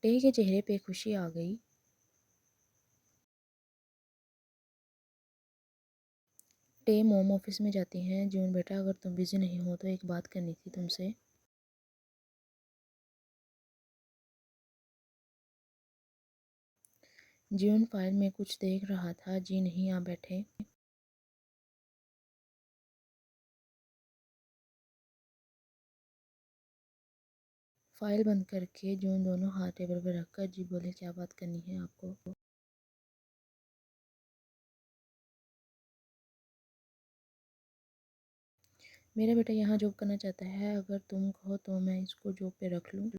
टे के चेहरे पे खुशी आ गई। टे मोम ऑफिस में जाती हैं। जून बेटा, अगर तुम बिज़ी नहीं हो तो एक बात करनी थी तुमसे। जून फाइल में कुछ देख रहा था। जी नहीं, आप बैठे। फाइल बंद करके जून दोनों हाथ टेबल पर रखकर जी बोले, क्या बात करनी है आपको? मेरा बेटा यहाँ जॉब करना चाहता है। अगर तुम कहो तो मैं इसको जॉब पे रख लूँ।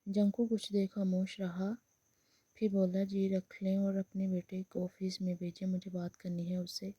जंकू कुछ देर खामोश रहा, फिर बोला, जी रख लें और अपने बेटे को ऑफिस में भेजें, मुझे बात करनी है उससे।